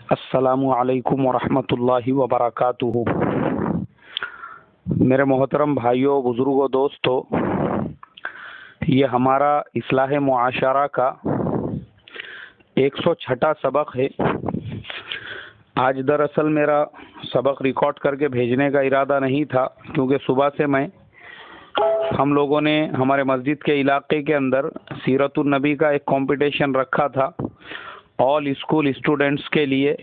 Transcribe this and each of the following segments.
السلام علیکم ورحمۃ اللہ وبرکاتہ۔ میرے محترم بھائیوں، بزرگوں، دوستوں، یہ ہمارا اصلاح معاشرہ کا 106واں سبق ہے۔ آج دراصل میرا سبق ریکارڈ کر کے بھیجنے کا ارادہ نہیں تھا، کیونکہ صبح سے ہم لوگوں نے ہمارے مسجد کے علاقے کے اندر سیرت النبی کا ایک کمپٹیشن رکھا تھا آل اسکول اسٹوڈنٹس کے لیے۔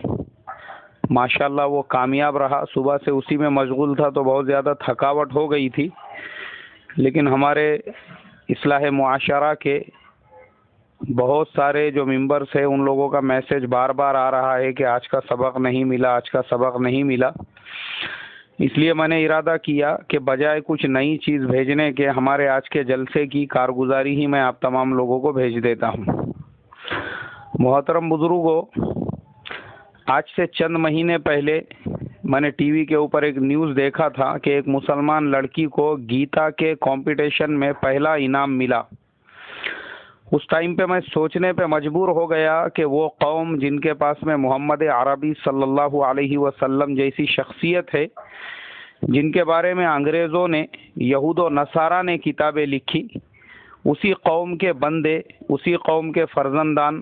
ماشاءاللہ وہ کامیاب رہا۔ صبح سے اسی میں مشغول تھا تو بہت زیادہ تھکاوٹ ہو گئی تھی، لیکن ہمارے اصلاح معاشرہ کے بہت سارے جو ممبرس ہیں ان لوگوں کا میسج بار بار آ رہا ہے کہ آج کا سبق نہیں ملا، آج کا سبق نہیں ملا۔ اس لیے میں نے ارادہ کیا کہ بجائے کچھ نئی چیز بھیجنے کے ہمارے آج کے جلسے کی کارگزاری ہی میں آپ تمام لوگوں کو بھیج دیتا ہوں۔ محترم بزرگوں، آج سے چند مہینے پہلے میں نے ٹی وی کے اوپر ایک نیوز دیکھا تھا کہ ایک مسلمان لڑکی کو گیتا کے کمپٹیشن میں پہلا انعام ملا۔ اس ٹائم پہ میں سوچنے پہ مجبور ہو گیا کہ وہ قوم جن کے پاس میں محمد عربی صلی اللہ علیہ وسلم جیسی شخصیت ہے، جن کے بارے میں انگریزوں نے، یہود و نصارہ نے کتابیں لکھی، اسی قوم کے بندے، اسی قوم کے فرزندان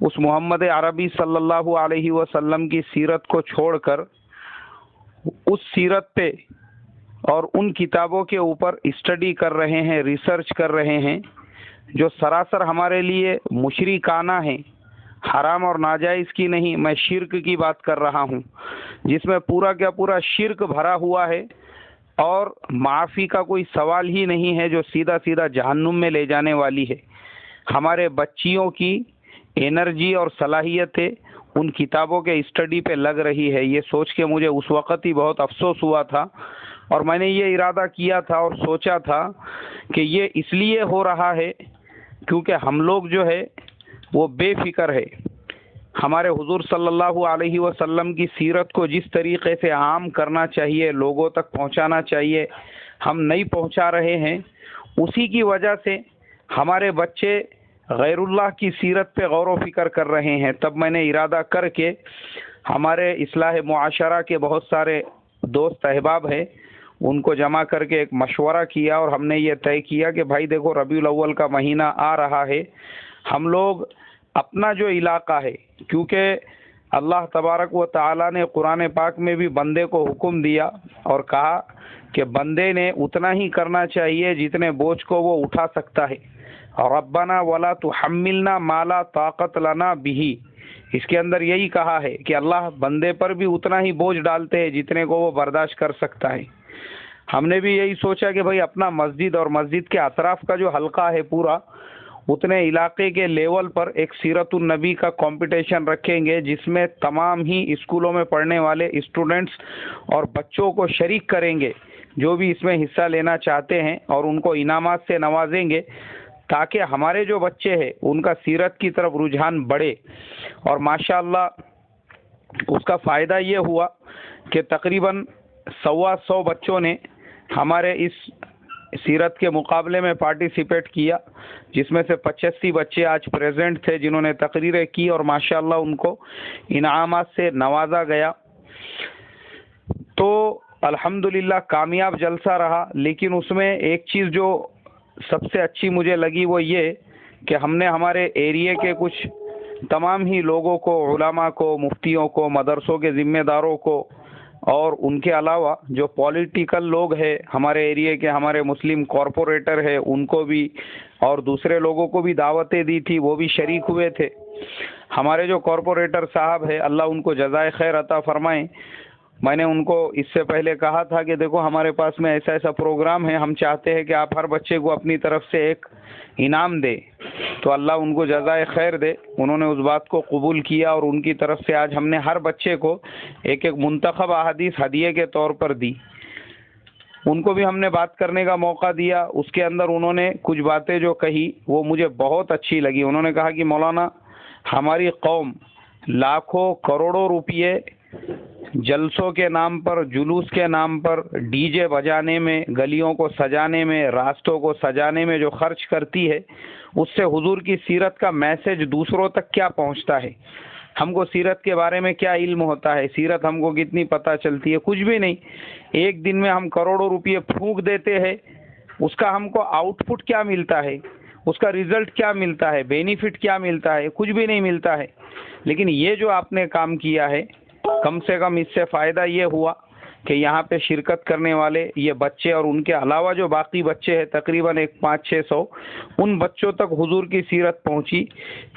اس محمد عربی صلی اللہ علیہ وسلم کی سیرت کو چھوڑ کر اس سیرت پہ اور ان کتابوں کے اوپر اسٹڈی کر رہے ہیں، ریسرچ کر رہے ہیں، جو سراسر ہمارے لیے مشرکانہ ہیں، حرام اور ناجائز کی نہیں، میں شرک کی بات کر رہا ہوں، جس میں پورا کا پورا شرک بھرا ہوا ہے اور معافی کا کوئی سوال ہی نہیں ہے، جو سیدھا سیدھا جہنم میں لے جانے والی ہے۔ ہمارے بچیوں کی انرجی اور صلاحیتیں ان کتابوں کے اسٹڈی پہ لگ رہی ہے۔ یہ سوچ کے مجھے اس وقت ہی بہت افسوس ہوا تھا، اور میں نے یہ ارادہ کیا تھا اور سوچا تھا کہ یہ اس لیے ہو رہا ہے کیونکہ ہم لوگ جو ہے وہ بے فکر ہے۔ ہمارے حضور صلی اللہ علیہ وسلم کی سیرت کو جس طریقے سے عام کرنا چاہیے، لوگوں تک پہنچانا چاہیے، ہم نہیں پہنچا رہے ہیں۔ اسی کی وجہ سے ہمارے بچے غیر اللہ کی سیرت پہ غور و فکر کر رہے ہیں۔ تب میں نے ارادہ کر کے ہمارے اصلاح معاشرہ کے بہت سارے دوست احباب ہیں، ان کو جمع کر کے ایک مشورہ کیا، اور ہم نے یہ طے کیا کہ بھائی دیکھو، ربیع الاول کا مہینہ آ رہا ہے، ہم لوگ اپنا جو علاقہ ہے، کیونکہ اللہ تبارک و تعالی نے قرآن پاک میں بھی بندے کو حکم دیا اور کہا کہ بندے نے اتنا ہی کرنا چاہیے جتنے بوجھ کو وہ اٹھا سکتا ہے۔ ربنا ولا تحملنا ما لا طاقت لنا به، اس کے اندر یہی کہا ہے کہ اللہ بندے پر بھی اتنا ہی بوجھ ڈالتے ہیں جتنے کو وہ برداشت کر سکتا ہے۔ ہم نے بھی یہی سوچا کہ بھئی اپنا مسجد اور مسجد کے اطراف کا جو حلقہ ہے پورا، اتنے علاقے کے لیول پر ایک سیرت النبی کا کمپٹیشن رکھیں گے، جس میں تمام ہی اسکولوں میں پڑھنے والے اسٹوڈنٹس اور بچوں کو شریک کریں گے، جو بھی اس میں حصہ لینا چاہتے ہیں، اور ان کو انعامات سے نوازیں گے، تاکہ ہمارے جو بچے ہیں ان کا سیرت کی طرف رجحان بڑھے۔ اور ماشاءاللہ اس کا فائدہ یہ ہوا کہ تقریباً 125 بچوں نے ہمارے اس سیرت کے مقابلے میں پارٹیسپیٹ کیا، جس میں سے 85 بچے آج پریزنٹ تھے جنہوں نے تقریریں کی، اور ماشاءاللہ ان کو انعامات سے نوازا گیا۔ تو الحمدللہ کامیاب جلسہ رہا، لیکن اس میں ایک چیز جو سب سے اچھی مجھے لگی وہ یہ کہ ہم نے ہمارے ایریے کے کچھ تمام ہی لوگوں کو، علماء کو، مفتیوں کو، مدرسوں کے ذمہ داروں کو، اور ان کے علاوہ جو پولیٹیکل لوگ ہیں ہمارے ایریے کے، ہمارے مسلم کارپوریٹر ہیں، ان کو بھی اور دوسرے لوگوں کو بھی دعوتیں دی تھی، وہ بھی شریک ہوئے تھے۔ ہمارے جو کارپوریٹر صاحب ہیں، اللہ ان کو جزائے خیر عطا فرمائیں، میں نے ان کو اس سے پہلے کہا تھا کہ دیکھو ہمارے پاس میں ایسا ایسا پروگرام ہے، ہم چاہتے ہیں کہ آپ ہر بچے کو اپنی طرف سے ایک انعام دے، تو اللہ ان کو جزائے خیر دے، انہوں نے اس بات کو قبول کیا، اور ان کی طرف سے آج ہم نے ہر بچے کو ایک ایک منتخب احادیث ہدیے کے طور پر دی۔ ان کو بھی ہم نے بات کرنے کا موقع دیا، اس کے اندر انہوں نے کچھ باتیں جو کہی وہ مجھے بہت اچھی لگی۔ انہوں نے کہا کہ مولانا، ہماری قوم لاکھوں کروڑوں روپئے جلسوں کے نام پر، جلوس کے نام پر، ڈی جے بجانے میں، گلیوں کو سجانے میں، راستوں کو سجانے میں جو خرچ کرتی ہے، اس سے حضور کی سیرت کا میسج دوسروں تک کیا پہنچتا ہے؟ ہم کو سیرت کے بارے میں کیا علم ہوتا ہے، سیرت ہم کو کتنی پتہ چلتی ہے، کچھ بھی نہیں۔ ایک دن میں ہم کروڑوں روپئے پھونک دیتے ہیں، اس کا ہم کو آؤٹ پٹ کیا ملتا ہے، اس کا ریزلٹ کیا ملتا ہے، بینیفٹ کیا ملتا ہے، کچھ بھی نہیں ملتا ہے۔ لیکن یہ جو آپ نے کام کیا ہے، کم سے کم اس سے فائدہ یہ ہوا کہ یہاں پہ شرکت کرنے والے یہ بچے اور ان کے علاوہ جو باقی بچے ہیں تقریباً 500-600، ان بچوں تک حضور کی سیرت پہنچی۔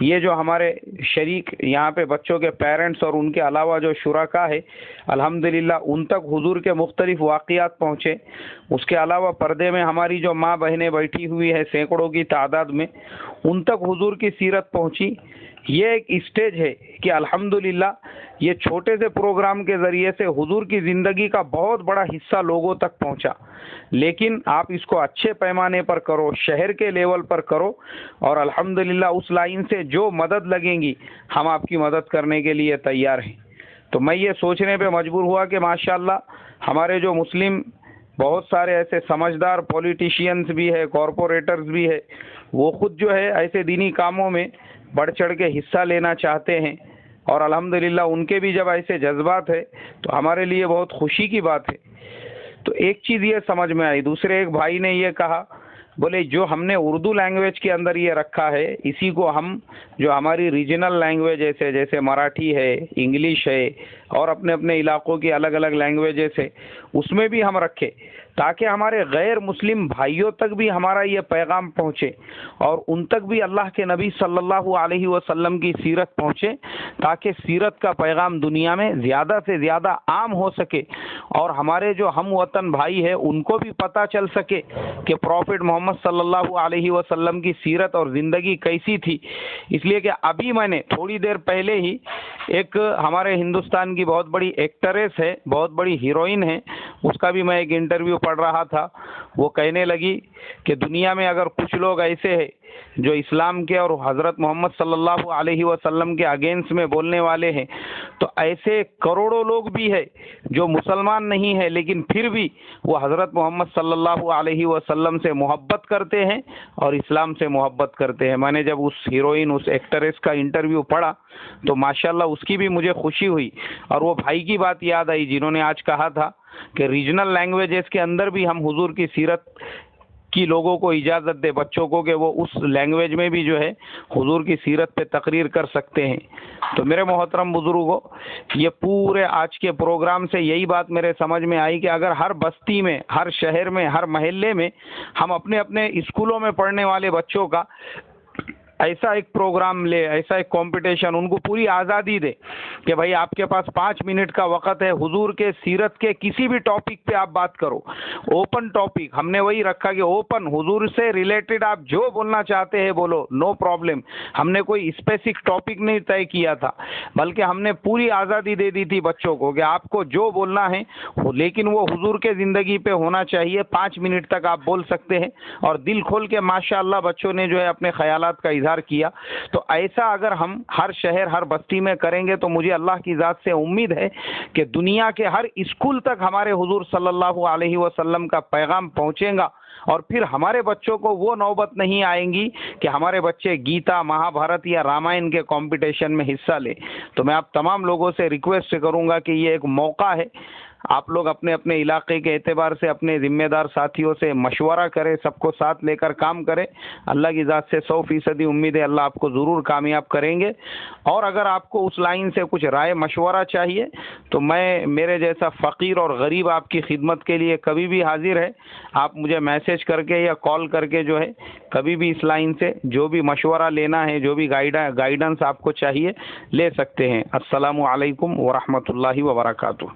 یہ جو ہمارے شریک یہاں پہ بچوں کے پیرنٹس اور ان کے علاوہ جو شرکاء ہے، الحمدللہ ان تک حضور کے مختلف واقعات پہنچے۔ اس کے علاوہ پردے میں ہماری جو ماں بہنیں بیٹھی ہوئی ہے سینکڑوں کی تعداد میں، ان تک حضور کی سیرت پہنچی۔ یہ ایک اسٹیج ہے کہ الحمدللہ یہ چھوٹے سے پروگرام کے ذریعے سے حضور کی زندگی کا بہت بڑا حصہ لوگوں تک پہنچا۔ لیکن آپ اس کو اچھے پیمانے پر کرو، شہر کے لیول پر کرو، اور الحمدللہ اس لائن سے جو مدد لگیں گی ہم آپ کی مدد کرنے کے لیے تیار ہیں۔ تو میں یہ سوچنے پہ مجبور ہوا کہ ماشاءاللہ ہمارے جو مسلم بہت سارے ایسے سمجھدار پولیٹیشینز بھی ہے، کارپوریٹرز بھی ہے، وہ خود جو ہے ایسے دینی کاموں میں بڑھ چڑھ کے حصہ لینا چاہتے ہیں، اور الحمدللہ ان کے بھی جب ایسے جذبات ہے تو ہمارے لیے بہت خوشی کی بات ہے۔ تو ایک چیز یہ سمجھ میں آئی، دوسرے ایک بھائی نے یہ کہا، بولے جو ہم نے اردو لینگویج کے اندر یہ رکھا ہے، اسی کو ہم جو ہماری ریجنل لینگویج جیسے مراٹھی ہے، انگلش ہے، اور اپنے اپنے علاقوں کی الگ الگ لینگویجز ہے، اس میں بھی ہم رکھے تاکہ ہمارے غیر مسلم بھائیوں تک بھی ہمارا یہ پیغام پہنچے، اور ان تک بھی اللہ کے نبی صلی اللہ علیہ وسلم کی سیرت پہنچے، تاکہ سیرت کا پیغام دنیا میں زیادہ سے زیادہ عام ہو سکے، اور ہمارے جو ہم وطن بھائی ہیں ان کو بھی پتہ چل سکے کہ پروفٹ محمد صلی اللہ علیہ وسلم کی سیرت اور زندگی کیسی تھی۔ اس لیے کہ ابھی میں نے تھوڑی دیر پہلے ہی ایک ہمارے ہندوستان کی بہت بڑی ایکٹریس ہے، بہت بڑی ہیروئن ہے، اس کا بھی میں ایک انٹرویو پڑھ رہا تھا۔ وہ کہنے لگی کہ دنیا میں اگر کچھ لوگ ایسے ہیں جو اسلام کے اور حضرت محمد صلی اللہ علیہ وسلم کے اگینسٹ میں بولنے والے ہیں، تو ایسے کروڑوں لوگ بھی ہیں جو مسلمان نہیں ہیں لیکن پھر بھی وہ حضرت محمد صلی اللہ علیہ وسلم سے محبت کرتے ہیں اور اسلام سے محبت کرتے ہیں۔ میں نے جب اس ہیروئن، اس ایکٹریس کا انٹرویو پڑھا تو ماشاءاللہ اس کی بھی مجھے خوشی ہوئی، اور وہ بھائی کی بات یاد آئی جنہوں نے آج کہا تھا کہ ریجنل لینگویجز کے اندر بھی ہم حضور کی سیرت کی لوگوں کو اجازت دے، بچوں کو، کہ وہ اس لینگویج میں بھی جو ہے حضور کی سیرت پہ تقریر کر سکتے ہیں۔ تو میرے محترم بزرگوں، یہ پورے آج کے پروگرام سے یہی بات میرے سمجھ میں آئی کہ اگر ہر بستی میں، ہر شہر میں، ہر محلے میں ہم اپنے اپنے اسکولوں میں پڑھنے والے بچوں کا ایسا ایک پروگرام لے، ایسا ایک کمپٹیشن، ان کو پوری آزادی دے کہ بھائی آپ کے پاس 5 منٹ کا وقت ہے، حضور کے سیرت کے کسی بھی ٹاپک پہ آپ بات کرو، اوپن ٹاپک ہم نے وہی رکھا کہ اوپن، حضور سے ریلیٹڈ آپ جو بولنا چاہتے ہیں بولو، نو پرابلم۔ ہم نے کوئی اسپیسک ٹاپک نہیں طے کیا تھا، بلکہ ہم نے پوری آزادی دے دی تھی بچوں کو کہ آپ کو جو بولنا ہے، لیکن وہ حضور کے زندگی پہ ہونا چاہیے۔ 5 منٹ تک آپ بول سکتے ہیں، اور دل کھول کے ماشاءاللہ بچوں نے جو ہے اپنے خیالات کا اظہار کیا۔ تو ایسا اگر ہم ہر شہر، ہر بستی میں کریں گے تو مجھے اللہ کی ذات سے امید ہے کہ دنیا کے ہر اسکول تک ہمارے حضور صلی اللہ علیہ وسلم کا پیغام پہنچے گا، اور پھر ہمارے بچوں کو وہ نوبت نہیں آئیں گی کہ ہمارے بچے گیتا، مہا بھارت یا رامائن کے کمپٹیشن میں حصہ لیں۔ تو میں آپ تمام لوگوں سے ریکویسٹ کروں گا کہ یہ ایک موقع ہے، آپ لوگ اپنے اپنے علاقے کے اعتبار سے اپنے ذمہ دار ساتھیوں سے مشورہ کریں، سب کو ساتھ لے کر کام کریں۔ اللہ کی ذات سے 100% امید ہے اللہ آپ کو ضرور کامیاب کریں گے۔ اور اگر آپ کو اس لائن سے کچھ رائے مشورہ چاہیے تو میں میرے جیسا فقیر اور غریب آپ کی خدمت کے لیے کبھی بھی حاضر ہے۔ آپ مجھے میسج کر کے یا کال کر کے جو ہے کبھی بھی اس لائن سے جو بھی مشورہ لینا ہے، جو بھی گائیڈنس آپ کو چاہیے لے سکتے ہیں۔ السلام علیکم ورحمۃ اللہ وبرکاتہ۔